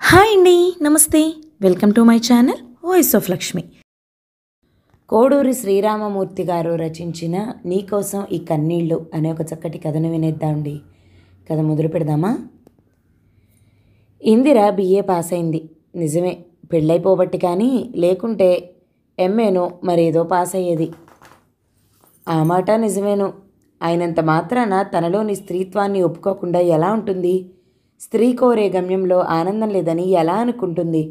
Hi అండి, నమస్తే. Welcome to my channel voice of Lakshmi. Koduri Sriramamurthy గారు రచించిన నీకోసం ఈ కన్నీళ్ళు అనే ఒక చక్కటి కథను వినేద్దామండి. కథ మొదలు పెడదామా? ఇందిర బిఏ పాస్ అయింది. నిజమే, పెళ్ళైపోబట్టి, కానీ లేకుంటే ఎంఏనో మరేదో పాస్ అయ్యేది. ఆ మాట నిజమేను. అయినంత మాత్రాన తనలోని స్త్రీత్వాన్ని ఒప్పుకోకుండా ఎలా ఉంటుంది? స్త్రీ కోరే గమ్యంలో ఆనందం లేదని ఎలా అనుకుంటుంది?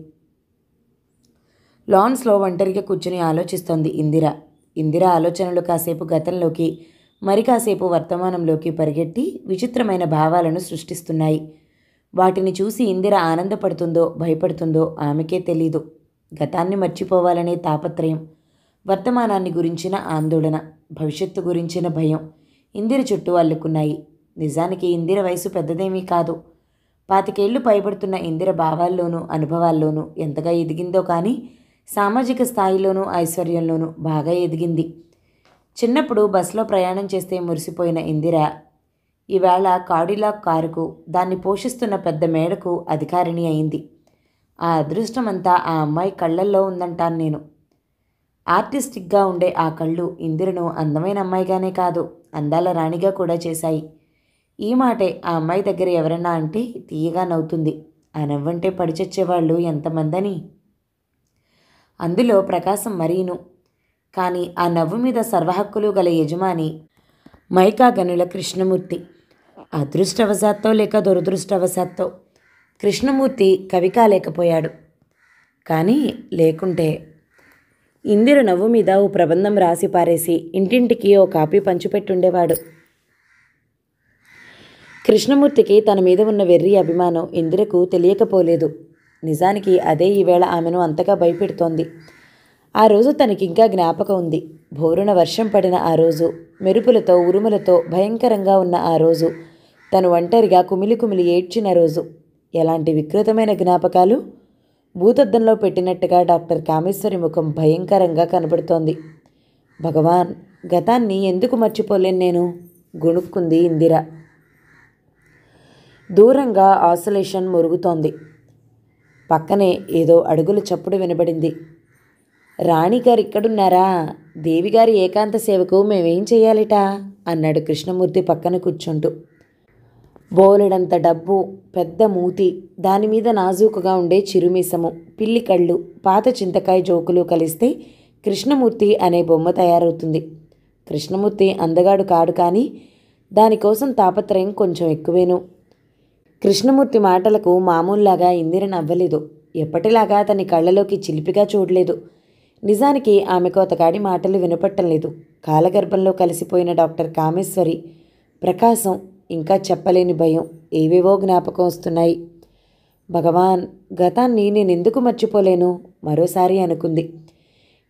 లాన్స్లో ఒంటరిగా కూర్చుని ఆలోచిస్తోంది ఇందిర ఆలోచనలు కాసేపు గతంలోకి, మరి కాసేపు వర్తమానంలోకి పరిగెట్టి విచిత్రమైన భావాలను సృష్టిస్తున్నాయి. వాటిని చూసి ఇందిర ఆనందపడుతుందో భయపడుతుందో ఆమెకే తెలీదు. గతాన్ని మర్చిపోవాలనే తాపత్రయం, వర్తమానాన్ని గురించిన ఆందోళన, భవిష్యత్తు గురించిన భయం ఇందిర చుట్టూ అల్లుకున్నాయి. నిజానికి ఇందిర వయసు పెద్దదేమీ కాదు. 25 ఏళ్లు పైబడుతున్న ఇందిర భావాల్లోనూ అనుభవాల్లోనూ ఎంతగా ఎదిగిందో, కానీ సామాజిక స్థాయిలోనూ ఐశ్వర్యంలోనూ బాగా ఎదిగింది. చిన్నప్పుడు బస్సులో ప్రయాణం చేస్తే మురిసిపోయిన ఇందిర ఈవేళ కాడిలాక్ కారుకు, దాన్ని పోషిస్తున్న పెద్ద మేడకు అధికారిణి అయింది. ఆ అదృష్టమంతా ఆ అమ్మాయి కళ్ళల్లో ఉందంటాను నేను. ఆర్టిస్టిక్గా ఉండే ఆ కళ్ళు ఇందిరను అందమైన అమ్మాయిగానే కాదు, అందాల రాణిగా కూడా చేశాయి. ఈ మాటే ఆ అమ్మాయి దగ్గర ఎవరన్నా అంటే తీయగా నవ్వుతుంది. ఆ నవ్వంటే పడిచచ్చేవాళ్ళు ఎంతమందని. అందులో ప్రకాశం మరీను. కానీ ఆ నవ్వు మీద సర్వహక్కులు గల యజమాని మైకా గనుల కృష్ణమూర్తి. అదృష్టవశాత్తో లేక దురదృష్టవశాత్తో కృష్ణమూర్తి కవి కాలేకపోయాడు. కానీ లేకుంటే ఇందిర నవ్వు మీద ఓ ప్రబంధం రాసి పారేసి ఇంటింటికి ఓ కాపీ పంచిపెట్టుండేవాడు. కృష్ణమూర్తికి తన మీద ఉన్న వెర్రి అభిమానం ఇందిరకు తెలియకపోలేదు. నిజానికి అదే ఈవేళ ఆమెను అంతగా భయపెడుతోంది. ఆ రోజు తనకింకా జ్ఞాపకం ఉంది. భోరున వర్షం పడిన ఆ రోజు, మెరుపులతో ఉరుములతో భయంకరంగా ఉన్న ఆ రోజు, తను ఒంటరిగా కుమిలి కుమిలి ఏడ్చిన రోజు. ఎలాంటి వికృతమైన జ్ఞాపకాలు! భూతద్దంలో పెట్టినట్టుగా డాక్టర్ కామేశ్వరి ముఖం భయంకరంగా కనబడుతోంది. భగవాన్, గతాన్ని ఎందుకు మర్చిపోలేను నేను? గొణుక్కుంది ఇందిర. దూరంగా ఆసోలేషన్ మొరుగుతోంది. పక్కనే ఏదో అడుగుల చప్పుడు వినబడింది. రాణిగారు ఇక్కడున్నారా? దేవిగారి ఏకాంత సేవకు మేమేం చెయ్యాలిట? అన్నాడు కృష్ణమూర్తి పక్కన కూర్చుంటూ. బోలెడంత డబ్బు, పెద్ద మూతి, దానిమీద నాజూకుగా ఉండే చిరుమీసము, పిల్లి కళ్ళు, పాత చింతకాయ జోకులు కలిస్తే కృష్ణమూర్తి అనే బొమ్మ తయారవుతుంది. కృష్ణమూర్తి అందగాడు కాడు, కానీ దానికోసం తాపత్రయం కొంచెం ఎక్కువేను. కృష్ణమూర్తి మాటలకు మామూలులాగా ఇందిర నవ్వలేదు. ఎప్పటిలాగా అతని కళ్ళలోకి చిలిపిగా చూడలేదు. నిజానికి ఆమెకు అతగాడి మాటలు వినపట్టం లేదు. కాలగర్భంలో కలిసిపోయిన డాక్టర్ కామేశ్వరి, ప్రకాశం, ఇంకా చెప్పలేని భయం, ఏవేవో జ్ఞాపకం వస్తున్నాయి. భగవాన్, గతాన్ని నేనెందుకు మర్చిపోలేను? మరోసారి అనుకుంది.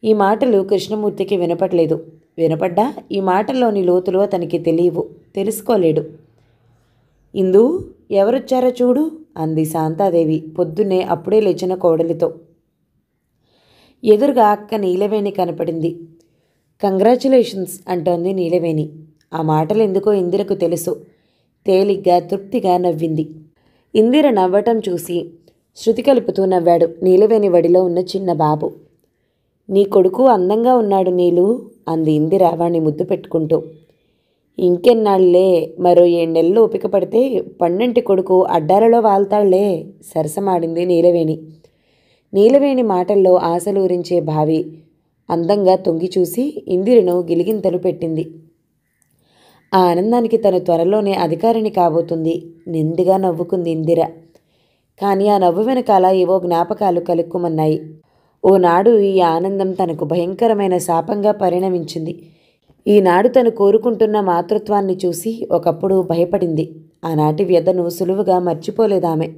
ఈ మాటలు కృష్ణమూర్తికి వినపడలేదు. వినపడ్డా ఈ మాటల్లోని లోతులు అతనికి తెలియవు, తెలుసుకోలేడు. ఇందు, ఎవరొచ్చారో చూడు అంది శాంతాదేవి పొద్దున్నే అప్పుడే లేచిన కోడలితో. ఎదురుగా అక్క నీలవేణి కనపడింది. కంగ్రాచులేషన్స్ అంటోంది నీలవేణి. ఆ మాటలు ఎందుకో ఇందిరకు తెలుసు. తేలిగ్గా తృప్తిగా నవ్వింది. ఇందిర నవ్వటం చూసి శృతి కలుపుతూ నవ్వాడు నీలవేణి వడిలో ఉన్న చిన్న బాబు. నీ కొడుకు అందంగా ఉన్నాడు నీలు అంది ఇందిర వాణ్ణి ముద్దు పెట్టుకుంటూ. ఇంకెన్నాళ్లే, మరో 7 నెలలు ఓపిక పడితే పన్నెంటి కొడుకు అడ్డాలలో వాల్తాళ్లే సరసమాడింది నీలవేణి. నీలవేణి మాటల్లో ఆశలూరించే భావి అందంగా తొంగి చూసి ఇందిరను గిలిగింతలు పెట్టింది. ఆ ఆనందానికి తను త్వరలోనే అధికారిని కాబోతుంది. నిండుగా నవ్వుకుంది ఇందిర. కానీ ఆ నవ్వు వెనకాల ఏవో జ్ఞాపకాలు కలుక్కుమన్నాయి. ఓనాడు ఈ ఆనందం తనకు భయంకరమైన శాపంగా పరిణమించింది. ఈనాడు తను కోరుకుంటున్న మాతృత్వాన్ని చూసి ఒకప్పుడు భయపడింది. ఆనాటి వ్యధను సులువుగా మర్చిపోలేదామె.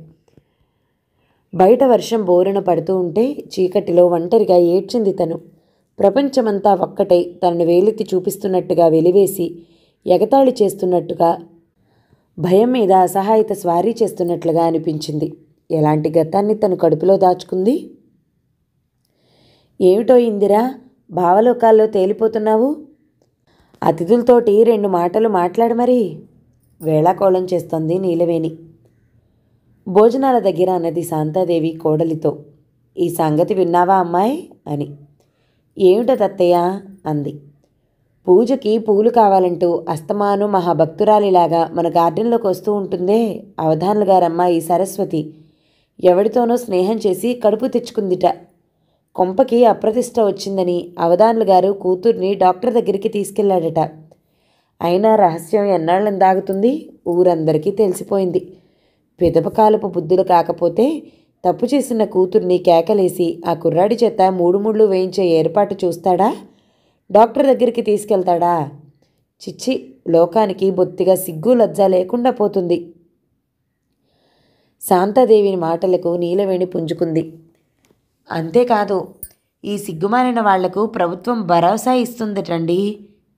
బయట వర్షం బోరున పడుతూ ఉంటే చీకటిలో ఒంటరిగా ఏడ్చింది తను. ప్రపంచమంతా ఒక్కటై తనను వేలెత్తి చూపిస్తున్నట్టుగా వెలివేసి ఎగతాళి చేస్తున్నట్టుగా, భయం మీద అసహాయత స్వారీ చేస్తున్నట్లుగా అనిపించింది. ఎలాంటి గతాన్ని తను కడుపులో దాచుకుంది? ఏమిటో ఇందిరా, భావలోకాల్లో తేలిపోతున్నావు? అతిథులతోటి 2 మాటలు మాట్లాడు మరి. వేళాకోళం చేస్తోంది నీలవేణి. భోజనాల దగ్గర అన్నది శాంతాదేవి కోడలితో. ఈ సంగతి విన్నావా అమ్మాయి అని. ఏమిటదత్తయ్య అంది. పూజకి పూలు కావాలంటూ అస్తమాను మహాభక్తురాలిలాగా మన గార్డెన్లోకి వస్తూ ఉంటుందే అవధానులు గారమ్మాయి సరస్వతి. ఎవడితోనో స్నేహం చేసి కడుపు తెచ్చుకుందిట. కొంపకి అప్రతిష్ట వచ్చిందని అవధానులు గారు కూతుర్ని డాక్టర్ దగ్గరికి తీసుకెళ్లాడట. అయినా రహస్యం ఎన్నాళ్ళని దాగుతుంది? ఊరందరికీ తెలిసిపోయింది. పిదపకాలపు బుద్ధులు కాకపోతే తప్పు చేసిన కూతుర్ని కేకలేసి ఆ కుర్రాడి చేత మూడు ముళ్ళు వేయించే ఏర్పాటు చూస్తాడా? డాక్టర్ దగ్గరికి తీసుకెళ్తాడా? చిచ్చి, లోకానికి బొత్తిగా సిగ్గు లజ్జ లేకుండా పోతుంది. శాంతాదేవిని మాటలకు నీలవేణి పుంజుకుంది. అంతేకాదు, ఈ సిగ్గుమాలిన వాళ్లకు ప్రభుత్వం భరోసా ఇస్తుందటండి.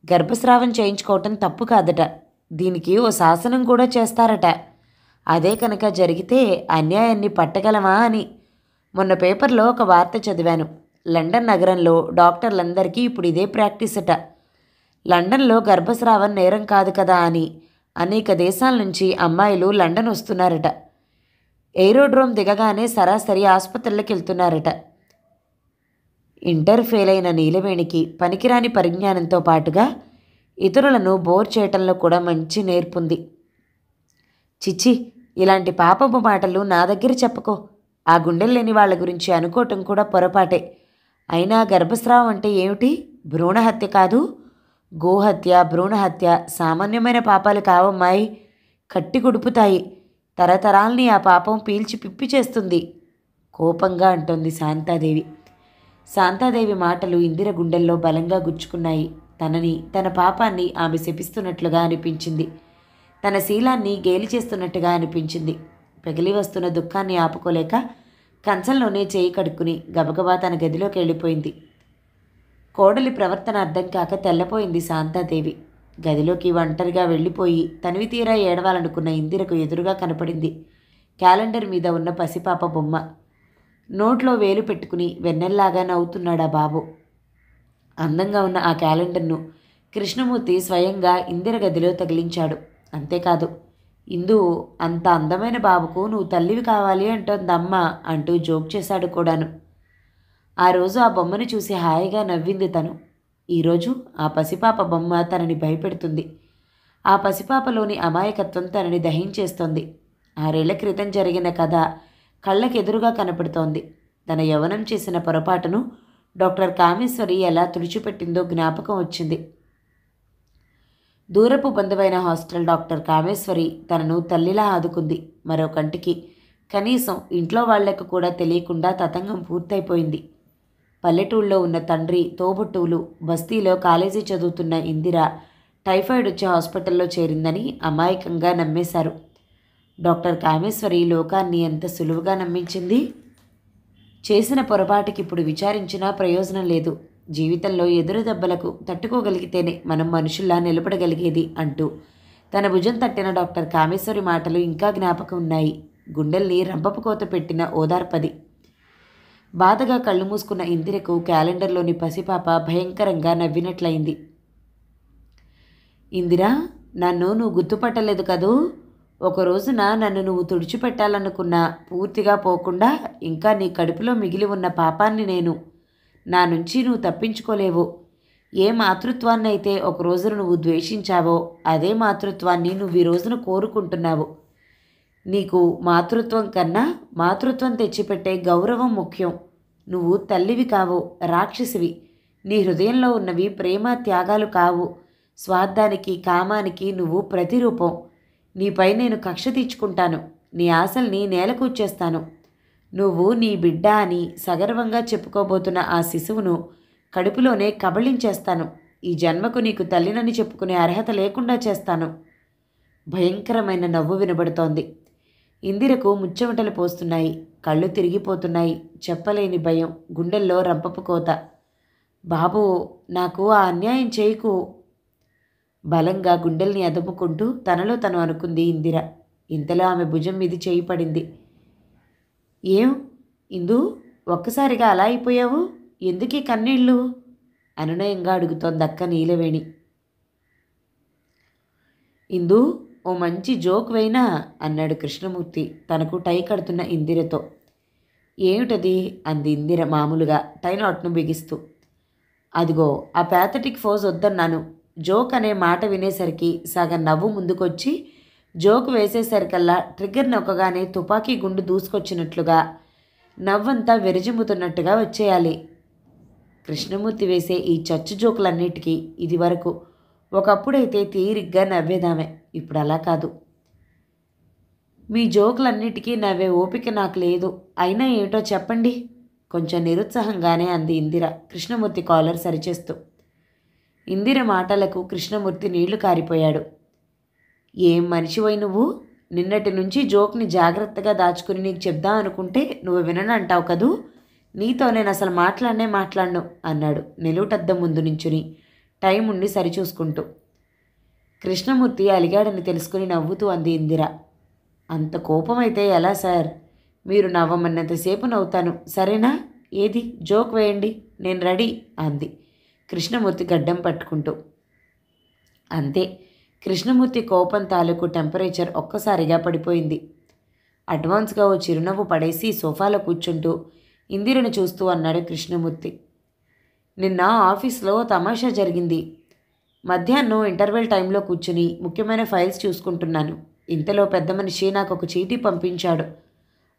గర్భస్రావం చేయించుకోవటం తప్పు కాదట. దీనికి ఓ శాసనం కూడా చేస్తారట. అదే కనుక జరిగితే అన్యాయాన్ని పట్టగలమా అని. మొన్న పేపర్లో ఒక వార్త చదివాను. లండన్ నగరంలో డాక్టర్లందరికీ ఇప్పుడు ఇదే ప్రాక్టీస్ అట. లండన్లో గర్భస్రావం నేరం కాదు కదా అని అనేక దేశాల నుంచి అమ్మాయిలు లండన్ వస్తున్నారట. ఏరోడ్రోమ్ దిగగానే సరాసరి ఆసుపత్రులకు వెళ్తున్నారట. ఇంటర్ ఫెయిల్ అయిన నీలవేణికి పనికిరాని పరిజ్ఞానంతో పాటుగా ఇతరులను బోర్ చేయటంలో కూడా మంచి నేర్పుంది. చిచ్చి, ఇలాంటి పాపపు మాటలు నా దగ్గర చెప్పకో. ఆ గుండెలు లేని వాళ్ళ గురించి అనుకోవటం కూడా పొరపాటే. అయినా గర్భస్రావం అంటే ఏమిటి? భ్రూణహత్య కాదు. గోహత్య, భ్రూణహత్య సామాన్యమైన పాపాలు కావమ్మాయి. కట్టి కుడుపుతాయి. తరతరాల్ని ఆ పాపం పీల్చి పిప్పి చేస్తుంది కోపంగా అంటోంది శాంతాదేవి. శాంతాదేవి మాటలు ఇందిర గుండెల్లో బలంగా గుచ్చుకున్నాయి. తనని, తన పాపాన్ని ఆమె శపిస్తున్నట్లుగా అనిపించింది. తన శీలాన్ని గేలి చేస్తున్నట్టుగా అనిపించింది. పెగిలి వస్తున్న దుఃఖాన్ని ఆపుకోలేక కంచంలోనే చేయి కడుక్కుని గబగబా తన గదిలోకి వెళ్ళిపోయింది. కోడలి ప్రవర్తన అర్థం కాక తెల్లపోయింది శాంతాదేవి. గదిలోకి ఒంటరిగా వెళ్ళిపోయి తనివి తీరా ఏడవాలనుకున్న ఇందిరకు ఎదురుగా కనపడింది క్యాలెండర్ మీద ఉన్న పసిపాప బొమ్మ. నోట్లో వేలు పెట్టుకుని వెన్నెల్లాగా నవ్వుతున్నాడా బాబు. అందంగా ఉన్న ఆ క్యాలెండర్ను కృష్ణమూర్తి స్వయంగా ఇందిర గదిలో తగిలించాడు. అంతేకాదు, ఇందు, అంత అందమైన బాబుకు నువ్వు తల్లివి కావాలి అంటోందమ్మ అంటూ జోక్ చేశాడు కూడాను. ఆ రోజు ఆ బొమ్మను చూసి హాయిగా నవ్వింది తను. ఈరోజు ఆ పసిపాప బొమ్మ తనని భయపెడుతుంది. ఆ పసిపాపలోని అమాయకత్వం తనని దహించేస్తోంది. 6 ఏళ్ల క్రితం జరిగిన కథ కళ్ళకెదురుగా కనపడుతోంది. తన యవ్వనం చేసిన పొరపాటును డాక్టర్ కామేశ్వరి ఎలా తుడిచిపెట్టిందో జ్ఞాపకం వచ్చింది. దూరపు బంధువైన హాస్టల్ డాక్టర్ కామేశ్వరి తనను తల్లిలా ఆదుకుంది. మరో కంటికి కనీసం ఇంట్లో వాళ్లకు కూడా తెలియకుండా తతంగం పూర్తయిపోయింది. పల్లెటూళ్ళలో ఉన్న తండ్రి, తోబుట్టువులు, బస్తీలో కాలేజీ చదువుతున్న ఇందిర టైఫాయిడ్ వచ్చే హాస్పిటల్లో చేరిందని అమాయకంగా నమ్మేశారు. డాక్టర్ కామేశ్వరి లోకాన్ని ఎంత సులువుగా నమ్మించింది. చేసిన పొరపాటుకి ఇప్పుడు విచారించినా ప్రయోజనం లేదు. జీవితంలో ఎదురు దెబ్బలకు తట్టుకోగలిగితేనే మనం మనుషుల్లా నిలబడగలిగేది అంటూ తన భుజం తట్టిన డాక్టర్ కామేశ్వరి మాటలు ఇంకా జ్ఞాపకం ఉన్నాయి. గుండెల్ని రంపపు కోత పెట్టిన ఓదార్పది. బాధగా కళ్ళు మూసుకున్న ఇందిరకు క్యాలెండర్లోని పసిపాప భయంకరంగా నవ్వినట్లయింది. ఇందిరా, నన్ను నువ్వు గుర్తుపట్టలేదు కదూ? ఒక రోజున నన్ను నువ్వు తుడిచిపెట్టాలనుకున్నా పూర్తిగా పోకుండా ఇంకా నీ కడుపులో మిగిలి ఉన్న పాపాన్ని నా నుంచి నువ్వు తప్పించుకోలేవు. ఏ మాతృత్వాన్నైతే ఒక రోజున నువ్వు ద్వేషించావో అదే మాతృత్వాన్ని నువ్వు ఈ రోజున కోరుకుంటున్నావు. నీకు మాతృత్వం కన్నా మాతృత్వం తెచ్చిపెట్టే గౌరవం ముఖ్యం. నువ్వు తల్లివి కావు, రాక్షసివి. నీ హృదయంలో ఉన్నవి ప్రేమ త్యాగాలు కావు. స్వార్థానికి, కామానికి నువ్వు ప్రతిరూపం. నీపై నేను కక్ష తీర్చుకుంటాను. నీ ఆశల్ని నేలకూర్చేస్తాను. నువ్వు నీ బిడ్డ అని సగర్వంగా చెప్పుకోబోతున్న ఆ శిశువును కడుపులోనే కబళించేస్తాను. ఈ జన్మకు నీకు తల్లినని చెప్పుకునే అర్హత లేకుండా చేస్తాను. భయంకరమైన నవ్వు వినబడుతోంది. ఇందిరకు ముచ్చెమటలు పోస్తున్నాయి. కళ్ళు తిరిగిపోతున్నాయి. చెప్పలేని భయం, గుండెల్లో రంపపు కోత. బాబూ, నాకు ఆ అన్యాయం చేయకు. బలంగా గుండెల్ని అదుముకుంటూ తనలో తను అనుకుంది ఇందిర. ఇంతలో ఆమె భుజం మీద చేయి పడింది. ఏం ఇందు, ఒక్కసారిగా అలా అయిపోయావు? ఎందుకీ కన్నీళ్ళు? అనునయంగా అడుగుతోంది అక్క నీలవేణి. ఇందు, ఓ మంచి జోక్ వేయినా అన్నాడు కృష్ణమూర్తి తనకు టై కడుతున్న ఇందిరతో. ఏమిటది అంది ఇందిర మామూలుగా టై నాట్ను బిగిస్తూ. అదిగో ఆ ప్యాథటిక్ ఫోజ్ వద్దన్నాను. జోక్ అనే మాట వినేసరికి సగం నవ్వు ముందుకొచ్చి జోక్ వేసేసరికల్లా ట్రిగ్గర్ నొక్కగానే తుపాకీ గుండు దూసుకొచ్చినట్లుగా నవ్వంతా విరజిమ్ముతున్నట్టుగా వచ్చేయాలి. కృష్ణమూర్తి వేసే ఈ చచ్చు జోకులన్నిటికీ ఇది వరకు ఒకప్పుడైతే తీరిగ్గా నవ్వేదామే. ఇప్పుడు అలా కాదు. మీ జోకులన్నిటికీ నవ్వే ఓపిక నాకు లేదు. అయినా ఏమిటో చెప్పండి కొంచెం నిరుత్సాహంగానే అంది ఇందిర కృష్ణమూర్తి కాలర్ సరిచేస్తూ. ఇందిర మాటలకు కృష్ణమూర్తి నీళ్లు కారిపోయాడు. ఏం మనిషివై నువ్వు? నిన్నటి నుంచి జోక్ని జాగ్రత్తగా దాచుకుని నీకు చెప్దాం అనుకుంటే నువ్వు విననంటావు కదూ. నీతో నేను అసలు మాట్లాడను అన్నాడు నిలువుటద్దం ముందు నించుని టైం ఉండి సరిచూసుకుంటూ. కృష్ణమూర్తి అలిగాడని తెలుసుకుని నవ్వుతూ అంది ఇందిర. అంత కోపమైతే ఎలా సార్? మీరు నవ్వమన్నంతసేపు నవ్వుతాను, సరేనా? ఏది జోక్ వేయండి, నేను రెడీ అంది కృష్ణమూర్తి గడ్డం పట్టుకుంటూ. అంతే, కృష్ణమూర్తి కోపం తాలూకు టెంపరేచర్ ఒక్కసారిగా పడిపోయింది. అడ్వాన్స్గా ఓ చిరునవ్వు పడేసి సోఫాలో కూర్చుంటూ ఇందిరను చూస్తూ అన్నాడు కృష్ణమూర్తి. నిన్న ఆఫీస్లో తమాషా జరిగింది. మధ్యాహ్నం ఇంటర్వెల్ టైంలో కూర్చుని ముఖ్యమైన ఫైల్స్ చూసుకుంటున్నాను. ఇంతలో పెద్ద మనిషి నాకు ఒక చీటీ పంపించాడు.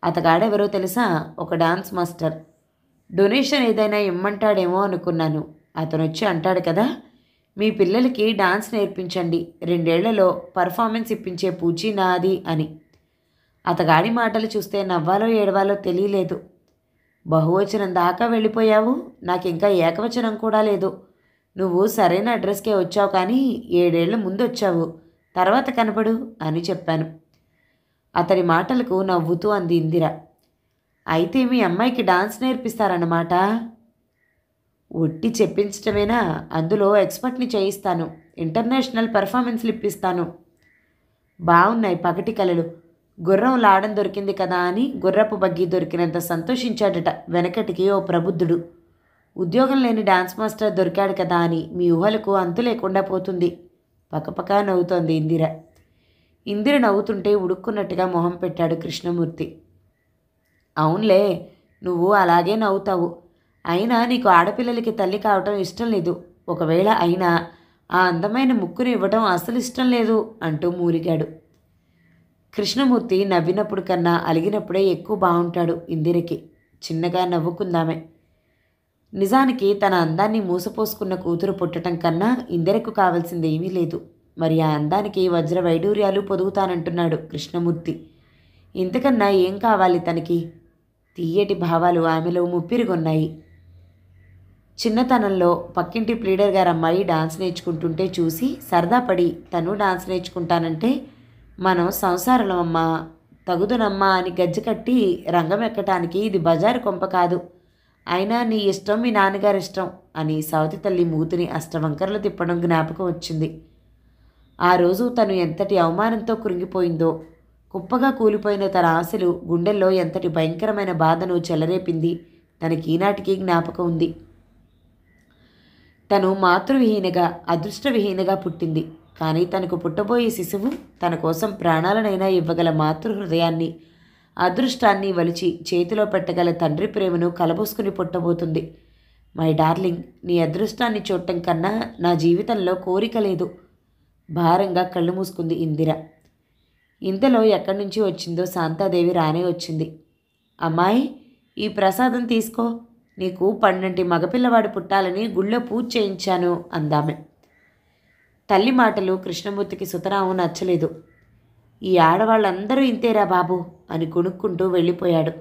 అతగాడెవరో తెలుసా? ఒక డాన్స్ మాస్టర్. డొనేషన్ ఏదైనా ఇమ్మంటాడేమో అనుకున్నాను. అతను వచ్చి అంటాడు కదా, మీ పిల్లలకి డాన్స్ నేర్పించండి, 2 ఏళ్లలో పర్ఫార్మెన్స్ ఇప్పించే పూచీ నాది అని. అతగాడి మాటలు చూస్తే నవ్వాలో ఏడవాలో తెలియలేదు. బహువచనం దాకా వెళ్ళిపోయావు, నాకింకా ఏకవచనం కూడా లేదు. నువ్వు సరైన అడ్రస్కే వచ్చావు, కానీ 7 ఏళ్ల ముందు వచ్చావు, తర్వాత కనపడు అని చెప్పాను. అతడి మాటలకు నవ్వుతూ అంది ఇందిర. అయితే మీ అమ్మాయికి డాన్స్ నేర్పిస్తారన్నమాట? ఒట్టి చెప్పించటమేనా? అందులో ఎక్స్పర్ట్ని చేయిస్తాను, ఇంటర్నేషనల్ పెర్ఫార్మెన్స్లు ఇప్పిస్తాను. బాగున్నాయి పగటి కలలు. గుర్రం లాడం దొరికింది కదా అని గుర్రపు బగ్గి దొరికినంత సంతోషించాడట వెనకటికి ఓ ప్రబుద్ధుడు. ఉద్యోగం లేని డాన్స్ మాస్టర్ దొరికాడు కదా అని మీ ఊహలకు అంతు లేకుండా పోతుంది. పకపకా నవ్వుతోంది ఇందిర. ఇందిర నవ్వుతుంటే ఉడుక్కున్నట్టుగా మొహం పెట్టాడు కృష్ణమూర్తి. అవునులే, నువ్వు అలాగే నవ్వుతావు. అయినా నీకు ఆడపిల్లలకి తల్లి కావటం ఇష్టం లేదు. ఒకవేళ అయినా ఆ అందమైన ముక్కుని ఇవ్వడం అసలు ఇష్టం లేదు అంటూ మూలిగాడు. కృష్ణమూర్తి నవ్వినప్పుడు కన్నా అలిగినప్పుడే ఎక్కువ బాగుంటాడు ఇందిరకి. చిన్నగా నవ్వుకుందామే. నిజానికి తన అందాన్ని మూసపోసుకున్న కూతురు పుట్టడం కన్నా ఇందిరకు కావాల్సింది ఏమీ లేదు. మరి ఆ అందానికి వజ్ర వైడూర్యాలు పొదుగుతానంటున్నాడు కృష్ణమూర్తి. ఇంతకన్నా ఏం కావాలి తనకి? తీయటి భావాలు ఆమెలో ముప్పిరిగొన్నాయి. చిన్నతనంలో పక్కింటి ప్లీడర్ గారు అమ్మాయి డాన్స్ నేర్చుకుంటుంటే చూసి సరదా పడి తను డాన్స్ నేర్చుకుంటానంటే, మనం సంసారులమమ్మా, తగుదునమ్మా అని గజ్జి కట్టి రంగం ఎక్కటానికి ఇది బజారు కొంప కాదు. అయినా నీ ఇష్టం, మీ నాన్నగారి ఇష్టం అని సవతి తల్లి మూతిని అష్టవంకరలు తిప్పడం జ్ఞాపకం వచ్చింది. ఆ రోజు తను ఎంతటి అవమానంతో కృంగిపోయిందో, కుప్పగా కూలిపోయిన తన ఆశలు గుండెల్లో ఎంతటి భయంకరమైన బాధను చెలరేపింది తనకి ఈనాటికి జ్ఞాపకం ఉంది. తను మాతృవిహీనగా, అదృష్టవిహీనగా పుట్టింది. కానీ తనకు పుట్టబోయే శిశువు తన కోసం ప్రాణాలనైనా ఇవ్వగల మాతృహృదయాన్ని, అదృష్టాన్ని వలిచి చేతిలో పెట్టగల తండ్రి ప్రేమను కలబోసుకుని పుట్టబోతుంది. మై డార్లింగ్, నీ అదృష్టాన్ని చూడటం కన్నా నా జీవితంలో కోరిక లేదు. భారంగా కళ్ళు మూసుకుంది ఇందిర. ఇంతలో ఎక్కడి నుంచి వచ్చిందో శాంతాదేవి రానే వచ్చింది. అమ్మాయి, ఈ ప్రసాదం తీసుకో. నీకు 12 మగపిల్లవాడు పుట్టాలని గుళ్ళో పూజ చేయించాను అందామె. తల్లి మాటలు కృష్ణమూర్తికి సుతరాము నచ్చలేదు. ఈ ఆడవాళ్ళందరూ ఇంతేరా బాబు అని కొనుక్కుంటూ వెళ్ళిపోయాడు.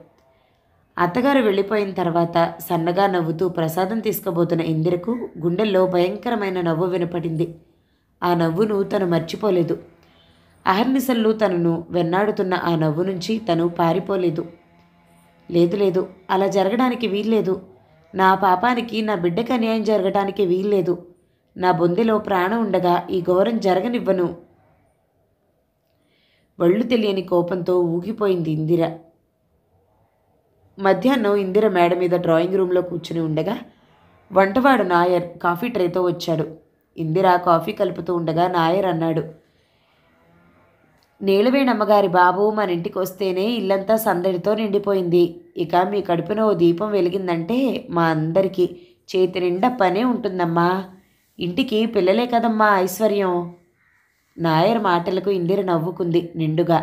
అత్తగారు వెళ్ళిపోయిన తర్వాత సన్నగా నవ్వుతూ ప్రసాదం తీసుకోబోతున్న ఇందిరకు గుండెల్లో భయంకరమైన నవ్వు వినపడింది. ఆ నవ్వును తను మర్చిపోలేదు. అహర్నిశలు తనను వెన్నాడుతున్న ఆ నవ్వు నుంచి తను పారిపోలేదు. లేదు, అలా జరగడానికి వీల్లేదు. నా పాపానికి, నా బిడ్డకి అన్యాయం జరగడానికి వీల్లేదు. నా బొందెలో ప్రాణం ఉండగా ఈ ఘోరం జరగనివ్వను. ఒళ్ళు తెలియని కోపంతో ఊగిపోయింది ఇందిర. మధ్యాహ్నం ఇందిర మేడ మీద డ్రాయింగ్ రూమ్లో కూర్చుని ఉండగా వంటవాడు నాయర్ కాఫీ ట్రేతో వచ్చాడు. ఇందిర కాఫీ కలుపుతూ ఉండగా నాయర్ అన్నాడు, నీలవేణమ్మగారి బాబు మన ఇంటికి వస్తేనే ఇల్లంతా సందడితో నిండిపోయింది. ఇక మీ కడుపున ఓ దీపం వెలిగిందంటే మా అందరికీ చేతి నిండా పనే ఉంటుందమ్మా. ఇంటికి పిల్లలే కదమ్మా ఐశ్వర్యం. నాయర్ మాటలకు ఇందిర నవ్వుకుంది నిండుగా.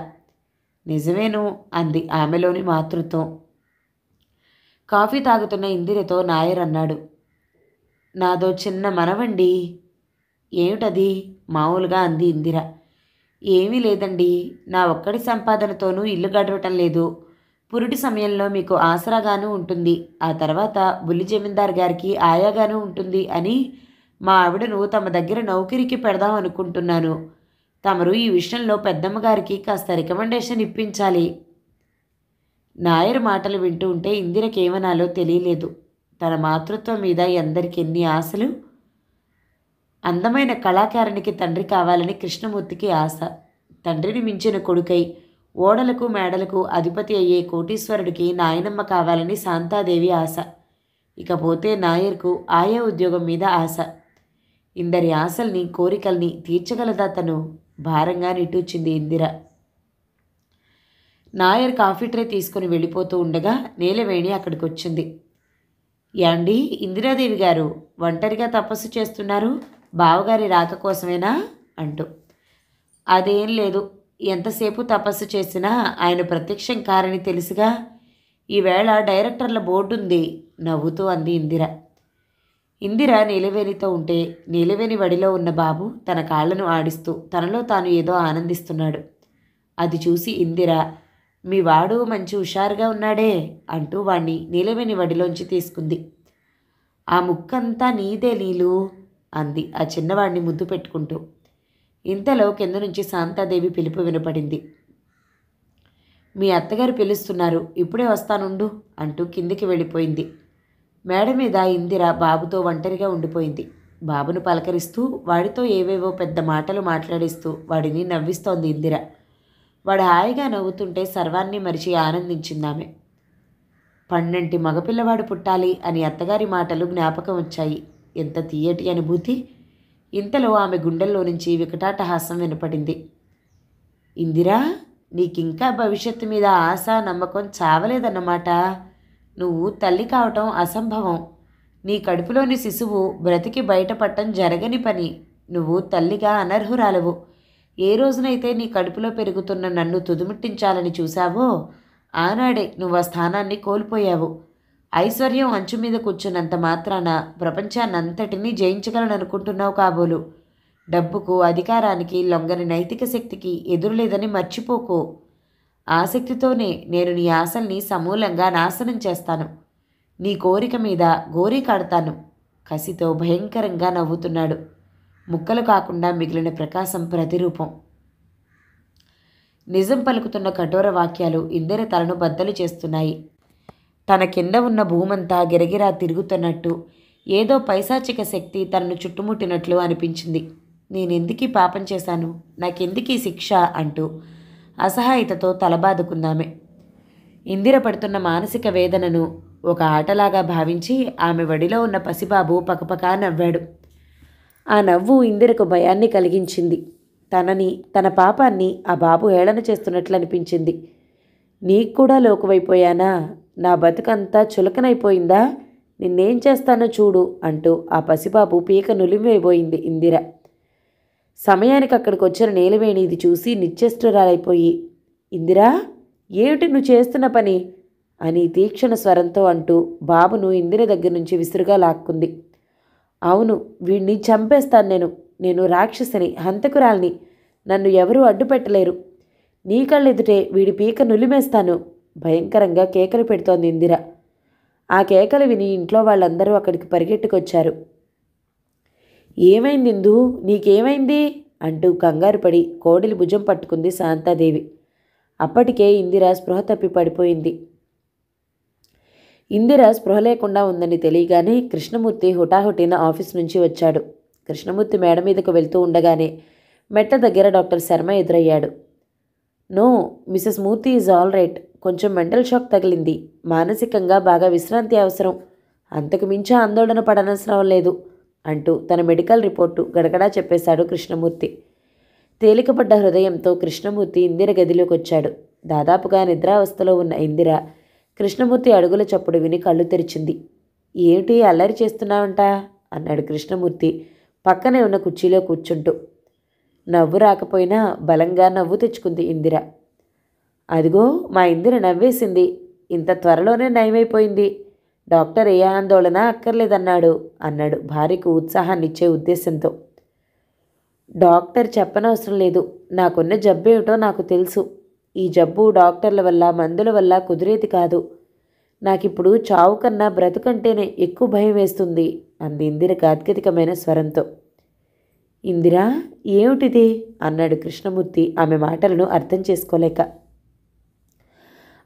నిజమేను అంది ఆమెలోని మాతృత్వం. కాఫీ తాగుతున్న ఇందిరతో నాయర్ అన్నాడు, నాదో చిన్న మనవండి. ఏమిటది? మామూలుగా అంది ఇందిర. ఏమీ లేదండి, నా ఒక్కడి సంపాదనతోనూ ఇల్లు గడవటం లేదు. పురుటి సమయంలో మీకు ఆసరాగాను ఉంటుంది, ఆ తర్వాత బుల్లి జమీందార్ గారికి ఆయాగాను ఉంటుంది అని మా ఆవిడను తమ దగ్గర నౌకరికి పెడదాం అనుకుంటున్నాను. తమరు ఈ విషయంలో పెద్దమ్మగారికి కాస్త రికమెండేషన్ ఇప్పించాలి. నాయర్ మాటలు వింటూ ఉంటే ఇందిరకేమనాలో తెలియలేదు. తన మాతృత్వం మీద ఎందరికి ఎన్ని ఆశలు. అందమైన కళాకారునికి తండ్రి కావాలని కృష్ణమూర్తికి ఆశ. తండ్రిని మించిన కొడుకై ఓడలకు మేడలకు అధిపతి అయ్యే కోటీశ్వరుడికి నాయనమ్మ కావాలని శాంతాదేవి ఆశ. ఇకపోతే నాయర్కు ఆయా ఉద్యోగం మీద ఆశ. ఇందరి ఆశల్ని కోరికల్ని తీర్చగలదా తను? భారంగా నిట్టూచింది ఇందిర. నాయర్ కాఫీ ట్రే తీసుకుని వెళ్ళిపోతూ ఉండగా నీలవేణి అక్కడికి వచ్చింది. యాండి ఇందిరాదేవి గారు, ఒంటరిగా తపస్సు చేస్తున్నారు? బావగారి రాక కోసమేనా అంటూ. అదేం లేదు, ఎంతసేపు తపస్సు చేసినా ఆయన ప్రత్యక్షం కారని తెలుసుగా. ఈవేళ డైరెక్టర్ల బోర్డు ఉంది నవ్వుతూ అంది ఇందిర. ఇందిర నీలవేణితో ఉంటే నీలవేణి వడిలో ఉన్న బాబు తన కాళ్లను ఆడిస్తూ తనలో తాను ఏదో ఆనందిస్తున్నాడు. అది చూసి ఇందిర, మీ వాడు మంచి హుషారుగా ఉన్నాడే అంటూ వాణ్ణి నీలవేణి వడిలోంచి తీసుకుంది. ఆ ముక్కంతా నీదే నీలు అంది ఆ చిన్నవాడిని ముద్దు పెట్టుకుంటూ. ఇంతలో కింద నుంచి శాంతాదేవి పిలుపు వినపడింది. మీ అత్తగారు పిలుస్తున్నారు, ఇప్పుడే వస్తానుండు అంటూ కిందికి వెళ్ళిపోయింది. మేడ మీద ఇందిర బాబుతో ఒంటరిగా ఉండిపోయింది. బాబును పలకరిస్తూ వాడితో ఏవేవో పెద్ద మాటలు మాట్లాడిస్తూ వాడిని నవ్విస్తోంది ఇందిర. వాడు హాయిగా నవ్వుతుంటే సర్వాన్ని మరిచి ఆనందించిందామె. పన్నంటి మగపిల్లవాడు పుట్టాలి అని అత్తగారి మాటలు జ్ఞాపకం వచ్చాయి. ఎంత తీయటి అనుభూతి. ఇంతలో ఆమె గుండెల్లో నుంచి వికటాటహాసం వినపడింది. ఇందిరా, నీకింకా భవిష్యత్తు మీద ఆశ నమ్మకం చావలేదన్నమాట. నువ్వు తల్లి కావటం అసంభవం. నీ కడుపులోని శిశువు బ్రతికి బయటపడటం జరగని పని. నువ్వు తల్లిగా అనర్హురాలవు. ఏ రోజునైతే నీ కడుపులో పెరుగుతున్న నన్ను తుదుముట్టించాలని చూశావో ఆనాడే నువ్వు ఆ స్థానాన్ని కోల్పోయావు. ఐశ్వర్యం అంచు మీద కూర్చున్నంత మాత్రాన ప్రపంచాన్నంతటినీ జయించగలననుకుంటున్నావు కాబోలు. డబ్బుకు అధికారానికి లొంగని నైతిక శక్తికి ఎదురులేదని మర్చిపోకు. ఆసక్తితోనే నేను నీ ఆశల్ని సమూలంగా నాశనం చేస్తాను. నీ కోరిక మీద గోరీ కాడతాను. కసితో భయంకరంగా నవ్వుతున్నాడు. ముక్కలు కాకుండా మిగిలిన ప్రకాశం ప్రతిరూపం. నిజం పలుకుతున్న కఠోర వాక్యాలు ఇందిర తలను బద్దలు చేస్తున్నాయి. తన కింద ఉన్న భూమంతా గిరగిరా తిరుగుతున్నట్టు, ఏదో పైశాచిక శక్తి తనను చుట్టుముట్టినట్లు అనిపించింది. నేనెందుకీ పాపం చేశాను, నాకెందుకీ శిక్ష అంటూ అసహాయతతో తలబాదుకుందామె. ఇందిర పడుతున్న మానసిక వేదనను ఒక ఆటలాగా భావించి ఆమె వడిలో ఉన్న పసిబాబు పకపకా నవ్వాడు. ఆ నవ్వు ఇందిరకు భయాన్ని కలిగించింది. తనని, తన పాపాన్ని ఆ బాబు హేళన చేస్తున్నట్లు అనిపించింది. నీకు కూడా లోకువైపోయానా? నా బతుకంతా చులకనైపోయిందా? నిన్నేం చేస్తానో చూడు అంటూ ఆ పసిబాబు పీక నులిమివేయబోయింది ఇందిర. సమయానికి అక్కడికి వచ్చిన నీలవేణి ఇది చూసి నిశ్చేష్టురాలైపోయి, ఇందిరా, ఏమిటి నువ్వు చేస్తున్న పని అని తీక్షణ స్వరంతో అంటూ బాబును ఇందిర దగ్గర నుంచి విసురుగా లాక్కుంది. అవును, వీడిని చంపేస్తాను. నేను రాక్షసిని, హంతకురాల్ని. నన్ను ఎవరూ అడ్డుపెట్టలేరు. నీ కళ్ళెదుటే వీడి పీక నులిమేస్తాను భయంకరంగా కేకలు పెడుతోంది ఇందిర. ఆ కేకలు విని ఇంట్లో వాళ్ళందరూ అక్కడికి పరిగెట్టుకొచ్చారు. ఏమైంది ఇందు, నీకేమైంది అంటూ కంగారు పడి కోడలి భుజం పట్టుకుంది శాంతాదేవి. అప్పటికే ఇందిర స్పృహ తప్పి పడిపోయింది. ఇందిర స్పృహ లేకుండా ఉందని తెలియగానే కృష్ణమూర్తి హుటాహుటిన ఆఫీస్ నుంచి వచ్చాడు. కృష్ణమూర్తి మేడ మీదకు వెళ్తూ ఉండగానే మెట్ల దగ్గర డాక్టర్ శర్మ ఎదురయ్యాడు. No, Mrs Murthy is all right. కొంచెం మెంటల్ షాక్ తగిలింది. మానసికంగా బాగా విశ్రాంతి అవసరం. అంతకు మించి ఆందోళన పడనవసరం లేదు అంటూ తన మెడికల్ రిపోర్టు గడగడా చెప్పేశాడు కృష్ణమూర్తి. తేలికపడ్డ హృదయంతో కృష్ణమూర్తి ఇందిర గదిలోకి వచ్చాడు. దాదాపుగా నిద్రావస్థలో ఉన్న ఇందిర కృష్ణమూర్తి అడుగుల చప్పుడు విని కళ్ళు తెరిచింది. ఏమిటి అల్లరి చేస్తున్నావంట అన్నాడు కృష్ణమూర్తి పక్కనే ఉన్న కుర్చీలో కూర్చుంటూ. నవ్వు రాకపోయినా బలంగా నవ్వు తెచ్చుకుంది ఇందిర. అదిగో మా ఇందిర నవ్వేసింది. ఇంత త్వరలోనే నయమైపోయింది. డాక్టర్ ఏ ఆందోళన అక్కర్లేదన్నాడు అన్నాడు భార్యకు ఉత్సాహాన్నిచ్చే ఉద్దేశంతో. డాక్టర్ చెప్పనవసరం లేదు. నాకున్న జబ్బేమిటో నాకు తెలుసు. ఈ జబ్బు డాక్టర్ల వల్ల మందుల వల్ల కుదిరేది కాదు. నాకిప్పుడు చావు కన్నా బ్రతుకంటేనే ఎక్కువ భయం వేస్తుంది అంది ఇందిర గాద్గదికమైన స్వరంతో. ఇందిరా, ఏమిటిది అన్నాడు కృష్ణమూర్తి ఆమె మాటలను అర్థం చేసుకోలేక.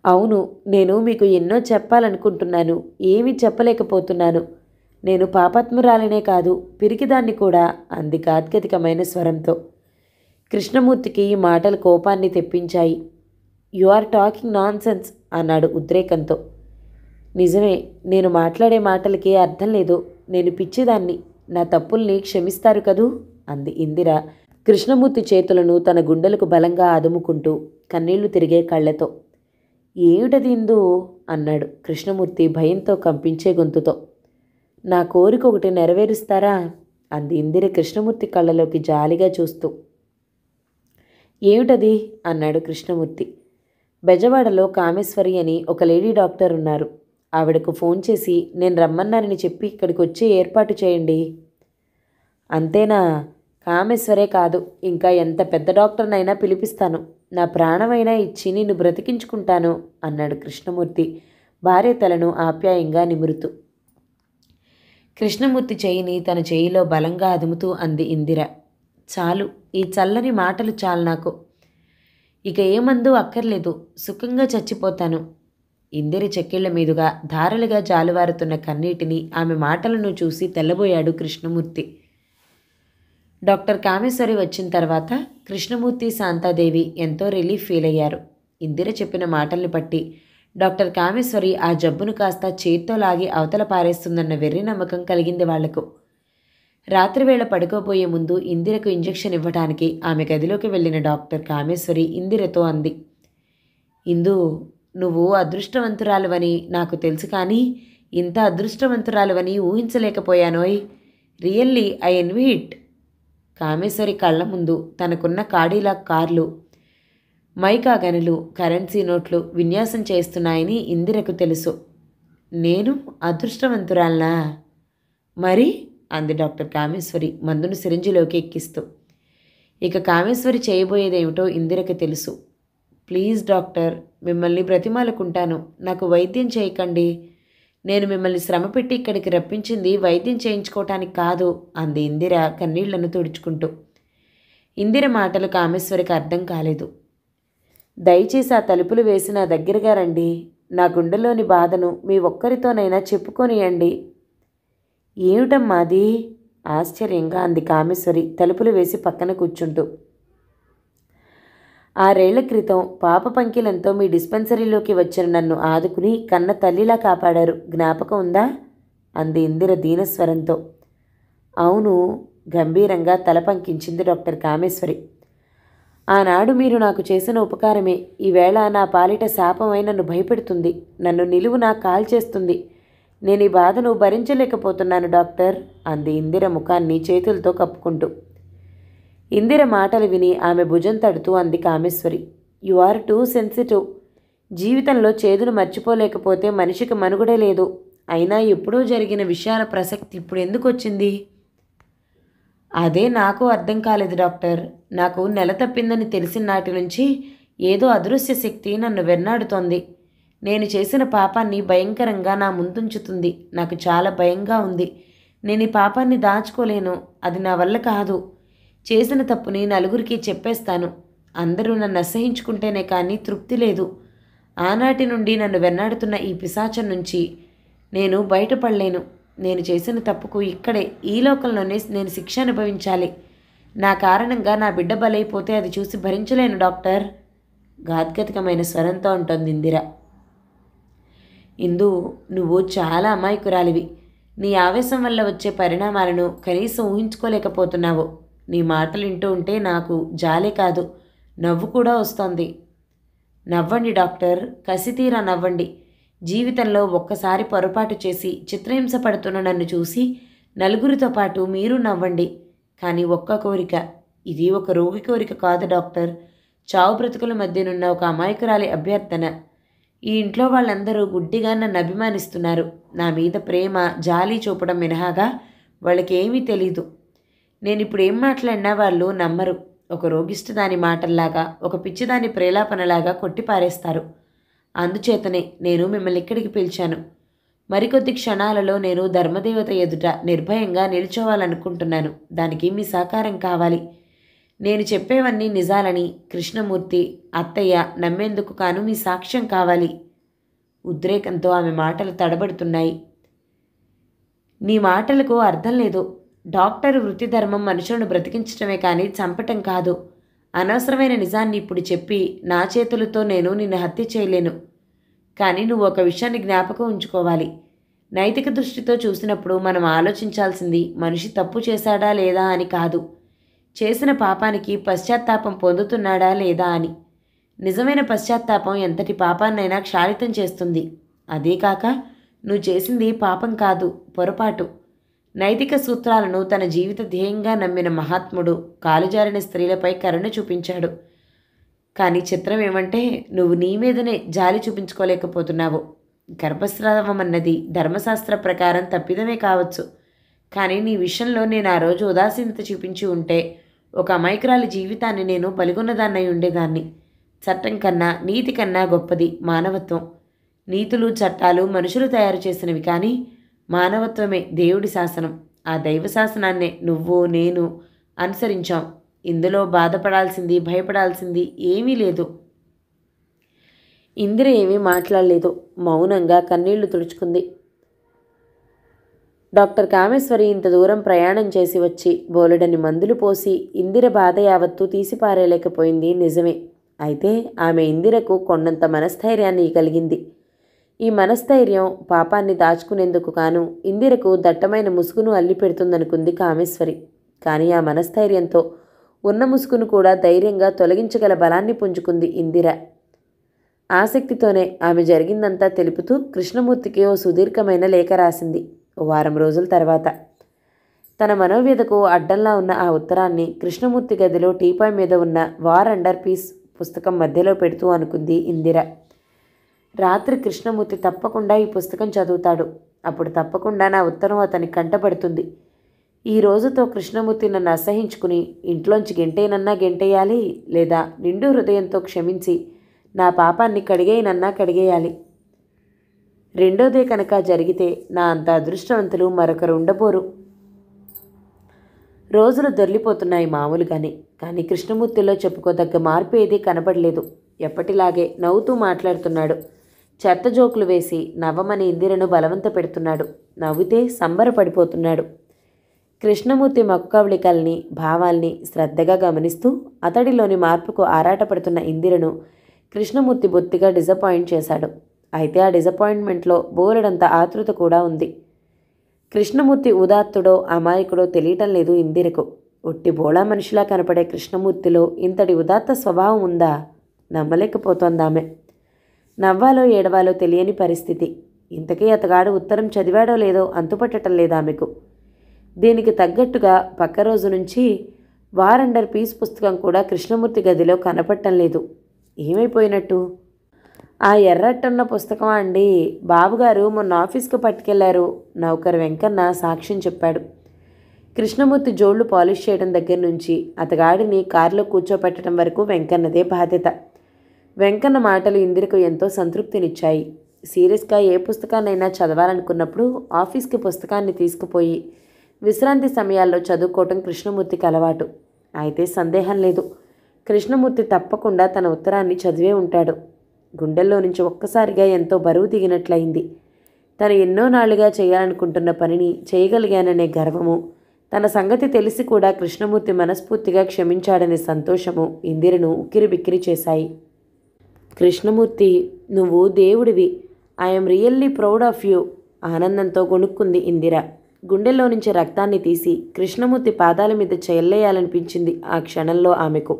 అవును, నేను మీకు ఎన్నో చెప్పాలనుకుంటున్నాను, ఏమీ చెప్పలేకపోతున్నాను. నేను పాపాత్మురాలనే కాదు, పిరికిదాన్ని కూడా అంది గాద్గదికమైన స్వరంతో. కృష్ణమూర్తికి ఈ మాటలు కోపాన్ని తెప్పించాయి. You are talking nonsense అన్నాడు ఉద్రేకంతో. నిజమే, నేను మాట్లాడే మాటలకి అర్థం లేదు. నేను పిచ్చిదాన్ని. నా తప్పుల్ని క్షమిస్తారు కదూ అంది ఇందిర కృష్ణమూర్తి చేతులను తన గుండెలకు బలంగా అదుముకుంటూ కన్నీళ్లు తిరిగే కళ్ళతో. ఏమిటది ఇందు అన్నాడు కృష్ణమూర్తి భయంతో కంపించే గొంతుతో. నా కోరిక ఒకటి నెరవేరుస్తారా అంది ఇందిర కృష్ణమూర్తి కళ్ళలోకి జాలిగా చూస్తూ. ఏమిటది అన్నాడు కృష్ణమూర్తి. బెజవాడలో కామేశ్వరి అని ఒక లేడీ డాక్టర్ ఉన్నారు. ఆవిడకు ఫోన్ చేసి నేను రమ్మన్నానని చెప్పి ఇక్కడికి వచ్చి ఏర్పాటు చేయండి. అంతేనా? కామేశ్వరే కాదు, ఇంకా ఎంత పెద్ద డాక్టర్నైనా పిలిపిస్తాను. నా ప్రాణమైనా ఇచ్చి నిన్ను బ్రతికించుకుంటాను అన్నాడు కృష్ణమూర్తి భార్య తలను ఆప్యాయంగా నిమురుతూ. కృష్ణమూర్తి చేయిని తన చేయిలో బలంగా అదుముతూ అంది ఇందిర. చాలు, ఈ చల్లని మాటలు చాలు నాకు. ఇక ఏ మందు అక్కర్లేదు, సుఖంగా చచ్చిపోతాను. ఇందిర చెక్కిళ్ల మీదుగా ధారలుగా జాలువారుతున్న కన్నీటిని ఆమె మాటలను చూసి తెల్లబోయాడు కృష్ణమూర్తి. డాక్టర్ కామేశ్వరి వచ్చిన తర్వాత కృష్ణమూర్తి శాంతాదేవి ఎంతో రిలీఫ్ ఫీల్ అయ్యారు. ఇందిర చెప్పిన మాటల్ని బట్టి డాక్టర్ కామేశ్వరి ఆ జబ్బును కాస్త చేత్తో లాగి అవతల పారేస్తుందన్న వెర్రి నమ్మకం కలిగింది వాళ్లకు. రాత్రివేళ పడుకోబోయే ముందు ఇందిరకు ఇంజెక్షన్ ఇవ్వటానికి ఆమె గదిలోకి వెళ్ళిన డాక్టర్ కామేశ్వరి ఇందిరతో అంది. ఇందు, నువ్వు అదృష్టవంతురాలువని నాకు తెలుసు, కానీ ఇంత అదృష్టవంతురాలువని ఊహించలేకపోయానోయ్. Really I envy it. Kameshwari కళ్ళ ముందు తనకున్న కాడీలాక్ కార్లు, మైకా గనులు, కరెన్సీ నోట్లు విన్యాసం చేస్తున్నాయని ఇందిరకు తెలుసు. నేను అదృష్టవంతురాలనా? మరి అంది డాక్టర్ కామేశ్వరి మందును సిరింజిలోకి ఎక్కిస్తూ. ఇక కామేశ్వరి చేయబోయేదేమిటో ఇందిరకు తెలుసు. ప్లీజ్ డాక్టర్, మిమ్మల్ని బ్రతిమాలుకుంటాను, నాకు వైద్యం చేయకండి. నేను మిమ్మల్ని శ్రమ పెట్టి ఇక్కడికి రప్పించింది వైద్యం చేయించుకోవటానికి కాదు అంది ఇందిర కన్నీళ్లను తుడుచుకుంటూ. ఇందిర మాటలు కామేశ్వరికి అర్థం కాలేదు. దయచేసి ఆ తలుపులు వేసి నా దగ్గరగా రండి. నా గుండెలోని బాధను మీ ఒక్కరితోనైనా చెప్పుకొనియండి. ఏమిటమ్మాది ఆశ్చర్యంగా అంది కామేశ్వరి తలుపులు వేసి పక్కన కూర్చుంటూ. 6 ఏళ్ల క్రితం పాప పంకిలంతో మీ డిస్పెన్సరీలోకి వచ్చిన నన్ను ఆదుకుని కన్న తల్లిలా కాపాడారు, జ్ఞాపకం ఉందా అంది ఇందిర దీనస్వరంతో. అవును, గంభీరంగా తల పంకించింది డాక్టర్ కామేశ్వరి. ఆనాడు మీరు నాకు చేసిన ఉపకారమే ఈవేళ నా పాలిట శాపమై నన్ను భయపెడుతుంది, నన్ను నిలువునా కాల్చేస్తుంది. నేను ఈ బాధను భరించలేకపోతున్నాను డాక్టర్ అంది ఇందిర ముఖాన్ని చేతులతో కప్పుకుంటూ. ఇందిర మాటలు విని ఆమె భుజం తడుతూ అంది Kameshwari. You are too sensitive. జీవితంలో చేదును మర్చిపోలేకపోతే మనిషికి మనుగడే లేదు. అయినా ఎప్పుడూ జరిగిన విషయాల ప్రసక్తి ఇప్పుడు ఎందుకు వచ్చింది? అదే నాకు అర్థం కాలేదు డాక్టర్. నాకు నెల తప్పిందని తెలిసిన నాటి నుంచి ఏదో అదృశ్య శక్తి నన్ను వెన్నాడుతోంది. నేను చేసిన పాపాన్ని భయంకరంగా నా ముందుంచుతుంది. నాకు చాలా భయంగా ఉంది. నేను ఈ పాపాన్ని దాచుకోలేను. అది నా వల్ల కాదు. చేసిన తప్పుని నలుగురికి చెప్పేస్తాను. అందరూ నన్ను అసహించుకుంటేనే కానీ తృప్తి లేదు. ఆనాటి నుండి నన్ను వెన్నాడుతున్న ఈ పిశాచం నుంచి నేను బయటపడలేను. నేను చేసిన తప్పుకు ఇక్కడే ఈ లోకంలోనే నేను శిక్ష అనుభవించాలి. నా కారణంగా నా బిడ్డ బలైపోతే అది చూసి భరించలేను డాక్టర్ గాద్గతికమైన స్వరంతో అంటోంది ఇందిర. ఇందు, నువ్వు చాలా అమాయకురాలివి. నీ ఆవేశం వల్ల వచ్చే పరిణామాలను కనీసం ఊహించుకోలేకపోతున్నావు. నీ మాటలు వింటూ ఉంటే నాకు జాలే కాదు, నవ్వు కూడా వస్తోంది. నవ్వండి డాక్టర్, కసితీరా నవ్వండి. జీవితంలో ఒక్కసారి పొరపాటు చేసి చిత్రహింస పడుతున్న నన్ను చూసి నలుగురితో పాటు మీరు నవ్వండి. కానీ ఒక్క కోరిక, ఇది ఒక రోగి కోరిక కాదు డాక్టర్, చావు బ్రతుకుల మధ్యనున్న ఒక అమాయకురాలి అభ్యర్థన. ఈ ఇంట్లో వాళ్ళందరూ గుడ్డిగా నన్ను అభిమానిస్తున్నారు. నా మీద ప్రేమ, జాలి చూపడం మినహాగా వాళ్ళకి ఏమీ తెలీదు. నేను ఇప్పుడు ఏం మాట్లాడినా వాళ్ళు నమ్మరు. ఒక రోగిష్టి దాని మాటల్లాగా, ఒక పిచ్చిదాని ప్రేలాపనలాగా కొట్టిపారేస్తారు. అందుచేతనే నేను మిమ్మల్ని ఇక్కడికి పిలిచాను. మరికొద్ది క్షణాలలో నేను ధర్మదేవత ఎదుట నిర్భయంగా నిల్చోవాలనుకుంటున్నాను. దానికి మీ సహకారం కావాలి. నేను చెప్పేవన్నీ నిజాలని కృష్ణమూర్తి, అత్తయ్య నమ్మేందుకు కాను మీ సాక్ష్యం కావాలి. ఉద్రేకంతో ఆమె మాటలు తడబడుతున్నాయి. నీ మాటలకు అర్థం లేదు. డాక్టర్ వృత్తి ధర్మం మనుషులను బ్రతికించడమే కానీ చంపటం కాదు. అనవసరమైన నిజాన్ని ఇప్పుడు చెప్పి నా చేతులతో నేను నిన్ను హత్య చేయలేను. కానీ నువ్వు ఒక విషయాన్ని జ్ఞాపకం ఉంచుకోవాలి. నైతిక దృష్టితో చూసినప్పుడు మనం ఆలోచించాల్సింది మనిషి తప్పు చేశాడా లేదా అని కాదు, చేసిన పాపానికి పశ్చాత్తాపం పొందుతున్నాడా లేదా అని. నిజమైన పశ్చాత్తాపం ఎంతటి పాపాన్నైనా క్షాళితం చేస్తుంది. అదే కాక నువ్వు చేసింది పాపం కాదు, పొరపాటు. నైతిక సూత్రాలను తన జీవిత ధ్యేయంగా నమ్మిన మహాత్ముడు కాలుజారిన స్త్రీలపై కరుణ చూపించాడు. కానీ చిత్రం ఏమంటే నువ్వు నీ మీదనే జాలి చూపించుకోలేకపోతున్నావు. గర్భస్రావం అన్నది ధర్మశాస్త్ర ప్రకారం తప్పిదమే కావచ్చు. కానీ నీ విషయంలో నేను ఆ రోజు ఉదాసీనత చూపించి ఉంటే ఒక అమాయకురాలి జీవితాన్ని నేను పలిగొన్నదాన్నై ఉండేదాన్ని. చట్టం కన్నా నీతి కన్నా గొప్పది మానవత్వం. నీతులు చట్టాలు మనుషులు తయారు చేసినవి, కానీ మానవత్వమే దేవుడి శాసనం. ఆ దైవ శాసనాన్నే నువ్వు నేను అనుసరించాం. ఇందులో బాధపడాల్సింది, భయపడాల్సింది ఏమీ లేదు. ఇందిర ఏమీ మాట్లాడలేదు. మౌనంగా కన్నీళ్లు తుడుచుకుంది. డాక్టర్ కామేశ్వరి ఇంత దూరం ప్రయాణం చేసి వచ్చి బోలెడని మందులు పోసి ఇందిర బాధ యావత్తూ తీసిపారేయలేకపోయింది నిజమే. అయితే ఆమె ఇందిరకు కొండంత మనస్థైర్యాన్ని కలిగింది. ఈ మనస్థైర్యం పాపాన్ని దాచుకునేందుకు కాను ఇందిరకు దట్టమైన ముసుగును అల్లి పెడుతుందనుకుంది కామేశ్వరి. కానీ ఆ మనస్థైర్యంతో ఉన్న ముసుగును కూడా ధైర్యంగా తొలగించగల బలాన్ని పుంజుకుంది ఇందిర. ఆసక్తితోనే ఆమె జరిగిందంతా తెలుపుతూ కృష్ణమూర్తికి ఓ సుదీర్ఘమైన లేఖ రాసింది. ఓ వారం రోజుల తర్వాత తన మనోవ్యధకు అడ్డంలా ఉన్న ఆ ఉత్తరాన్ని కృష్ణమూర్తి గదిలో టీపాయ్ మీద ఉన్న వార్ అండర్ పీస్ పుస్తకం మధ్యలో పెడుతూ అనుకుంది ఇందిర. రాత్రి కృష్ణమూర్తి తప్పకుండా ఈ పుస్తకం చదువుతాడు. అప్పుడు తప్పకుండా నా ఉత్తరం అతనికి కంటపడుతుంది. ఈ రోజుతో కృష్ణమూర్తి నన్ను అసహించుకుని ఇంట్లోంచి గెంటేనన్నా గెంటేయాలి, లేదా నిండు హృదయంతో క్షమించి నా పాపాన్ని కడిగేయనన్నా కడిగేయాలి. రెండోదే కనుక జరిగితే నా అంత అదృష్టవంతులు మరొకరు ఉండబోరు. రోజులు దొర్లిపోతున్నాయి మామూలుగానే. కానీ కృష్ణమూర్తిలో చెప్పుకోదగ్గ మార్పు ఏదీ కనబడలేదు. ఎప్పటిలాగే నవ్వుతూ మాట్లాడుతున్నాడు. చెత్త జోకులు వేసి నవ్వమని ఇందిరను బలవంత పెడుతున్నాడు. నవ్వితే సంబరపడిపోతున్నాడు. కృష్ణమూర్తి మొక్కవళికల్ని, భావాల్ని శ్రద్ధగా గమనిస్తూ అతడిలోని మార్పుకు ఆరాటపడుతున్న ఇందిరను కృష్ణమూర్తి బొత్తిగా డిసప్పాయింట్ చేశాడు. అయితే ఆ డిసప్పాయింట్మెంట్లో బోలెడంత ఆతృత కూడా ఉంది. కృష్ణమూర్తి ఉదాత్తుడో అమాయకుడో తెలియటం లేదు ఇందిరకు. ఒట్టి బోళా మనిషిలా కనపడే కృష్ణమూర్తిలో ఇంతటి ఉదాత్త స్వభావం ఉందా? నమ్మలేకపోతోందామె. నవ్వాలో ఏడవాలో తెలియని పరిస్థితి. ఇంతకీ అతగాడు ఉత్తరం చదివాడో లేదో అంతుపట్టడం లేదు ఆమెకు. దీనికి తగ్గట్టుగా పక్క రోజు నుంచి వార్ అండర్ పీస్ పుస్తకం కూడా కృష్ణమూర్తి గదిలో కనపడటం లేదు. ఏమైపోయినట్టు? ఆ ఎర్రట్టున్న పుస్తకమా అండి, బాబుగారు మొన్న ఆఫీస్కు పట్టుకెళ్లారు, నౌకరు వెంకన్న సాక్ష్యం చెప్పాడు. కృష్ణమూర్తి జోళ్లు పాలిష్ చేయడం దగ్గర నుంచి అతగాడిని కారులో కూర్చోపెట్టడం వరకు వెంకన్నదే బాధ్యత. వెంకన్న మాటలు ఇందిరకు ఎంతో సంతృప్తినిచ్చాయి. సీరియస్గా ఏ పుస్తకాన్నైనా చదవాలనుకున్నప్పుడు ఆఫీస్కి పుస్తకాన్ని తీసుకుపోయి విశ్రాంతి సమయాల్లో చదువుకోవటం కృష్ణమూర్తికి అలవాటు. అయితే సందేహం లేదు, కృష్ణమూర్తి తప్పకుండా తన ఉత్తరాన్ని చదివే ఉంటాడు. గుండెల్లో నుంచి ఒక్కసారిగా ఎంతో బరువు దిగినట్లయింది. తను ఎన్నో నాళ్లుగా చేయాలనుకుంటున్న పనిని చేయగలిగాననే గర్వము, తన సంగతి తెలిసి కూడా కృష్ణమూర్తి మనస్ఫూర్తిగా క్షమించాడనే సంతోషము ఇందిరను ఉక్కిరిబిక్కిరి చేశాయి. కృష్ణమూర్తి, నువ్వు దేవుడివి, I'm really proud of you, ఆనందంతో గొణుక్కుంది ఇందిర. గుండెల్లో నుంచి రక్తాన్ని తీసి కృష్ణమూర్తి పాదాల మీద చెయ్యలేయాలనిపించింది ఆ క్షణంలో ఆమెకు.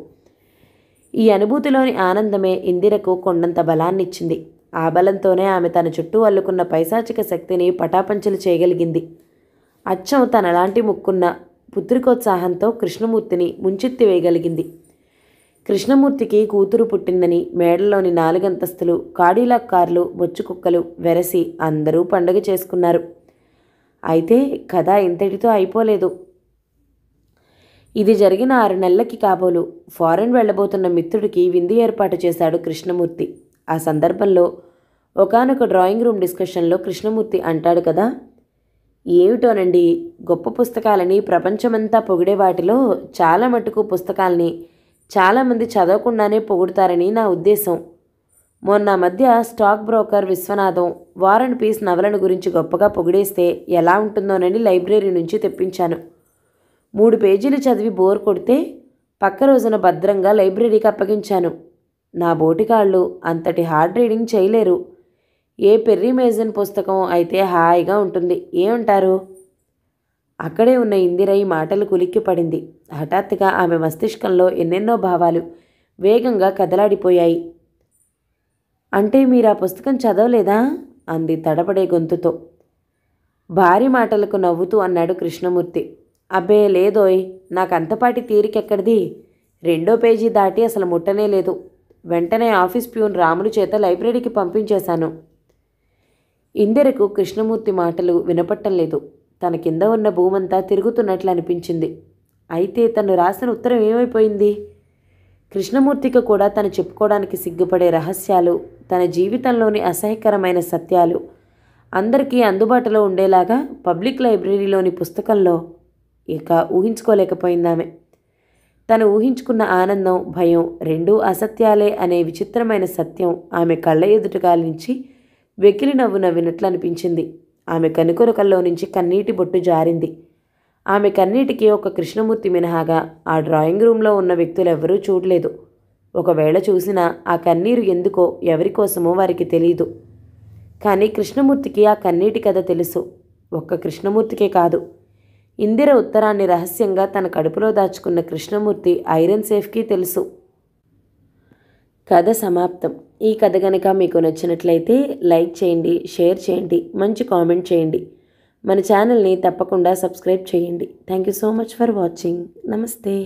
ఈ అనుభూతిలోని ఆనందమే ఇందిరకు కొండంత బలాన్నిచ్చింది. ఆ బలంతోనే ఆమె తన చుట్టూ అల్లుకున్న పైశాచిక శక్తిని పటాపంచలు చేయగలిగింది. అచ్చం తనలాంటి ముక్కున్న పుత్రికోత్సాహంతో కృష్ణమూర్తిని ముంచెత్తి వేయగలిగింది. కృష్ణమూర్తికి కూతురు పుట్టిందని మేడలోని 4 అంతస్తులు, కాడిలాక్ కార్లు, బొచ్చుకుక్కలు వెరసి అందరూ పండుగ చేసుకున్నారు. అయితే కథ ఇంతటితో అయిపోలేదు. ఇది జరిగిన 6 నెలలకి కాబోలు ఫారెన్ వెళ్ళబోతున్న మిత్రుడికి విందు ఏర్పాటు చేశాడు కృష్ణమూర్తి. ఆ సందర్భంలో ఒకానొక డ్రాయింగ్ రూమ్ డిస్కషన్లో కృష్ణమూర్తి అంటాడు కదా, ఏమిటోనండి, గొప్ప పుస్తకాలని ప్రపంచమంతా పొగిడే వాటిలో చాలా మటుకు పుస్తకాలని చాలామంది చదవకుండానే పొగుడతారని నా ఉద్దేశం. మొన్న మధ్య stock broker Vishwanatham war and peace నవలను గురించి గొప్పగా పొగిడేస్తే ఎలా ఉంటుందోనని లైబ్రరీ నుంచి తెప్పించాను. 3 పేజీలు చదివి బోర్ కొడితే పక్క రోజున భద్రంగా లైబ్రరీకి అప్పగించాను. నా బోటికాళ్ళు అంతటి హార్డ్ రీడింగ్ చేయలేరు. ఏ పెర్రీ మేజన్ పుస్తకం అయితే హాయిగా ఉంటుంది, ఏమంటారు? అక్కడే ఉన్న ఇందిర ఈ మాటలు కులిక్కిపడింది. హఠాత్తుగా ఆమె మస్తిష్కంలో ఎన్నెన్నో భావాలు వేగంగా కదలాడిపోయాయి. అంటే మీరు ఆ పుస్తకం చదవలేదా? అంది తడబడే గొంతుతో. భారీ మాటలకు నవ్వుతూ అన్నాడు కృష్ణమూర్తి. అబ్బే లేదోయ్, నాకంతపాటి తీరికెక్కడిది. 2వ పేజీ దాటి అసలు ముట్టనే లేదు. వెంటనే ఆఫీస్ ప్యూన్ రాముడి చేత లైబ్రరీకి పంపించేశాను. ఇందిరకు కృష్ణమూర్తి మాటలు వినపట్టం లేదు. తన కింద ఉన్న భూమంతా తిరుగుతున్నట్లు అనిపించింది. అయితే తను రాసిన ఉత్తరం ఏమైపోయింది? కృష్ణమూర్తికి కూడా తను చెప్పుకోవడానికి సిగ్గుపడే రహస్యాలు, తన జీవితంలోని అసహ్యకరమైన సత్యాలు అందరికీ అందుబాటులో ఉండేలాగా పబ్లిక్ లైబ్రరీలోని పుస్తకంలో ఇక ఊహించుకోలేకపోయిందామె. తను ఊహించుకున్న ఆనందం, భయం రెండూ అసత్యాలే అనే విచిత్రమైన సత్యం ఆమె కళ్ళ ఎదుటగా నుంచి వెకిలి నవ్వు నవ్వినట్లు అనిపించింది. ఆమె కనుకొరకల్లో నుంచి కన్నీటి బొట్టు జారింది. ఆమె కన్నీటికి ఒక కృష్ణమూర్తి మినహాగా ఆ డ్రాయింగ్ రూమ్లో ఉన్న వ్యక్తులెవ్వరూ చూడలేదు. ఒకవేళ చూసినా ఆ కన్నీరు ఎందుకో ఎవరికోసమో వారికి తెలియదు. కానీ కృష్ణమూర్తికి ఆ కన్నీటి కథ తెలుసు. ఒక్క కృష్ణమూర్తికే కాదు, ఇందిర ఉత్తరాన్ని రహస్యంగా తన కడుపులో దాచుకున్న కృష్ణమూర్తి ఐరన్ సేఫ్కి తెలుసు. కథ సమాప్తం. ఈ కథ కనుక మీకు నచ్చినట్లయితే లైక్ చేయండి, షేర్ చేయండి, మంచి కామెంట్ చేయండి. మన ఛానల్ని తప్పకుండా సబ్స్క్రైబ్ చేయండి. Thank you so much for watching. నమస్తే.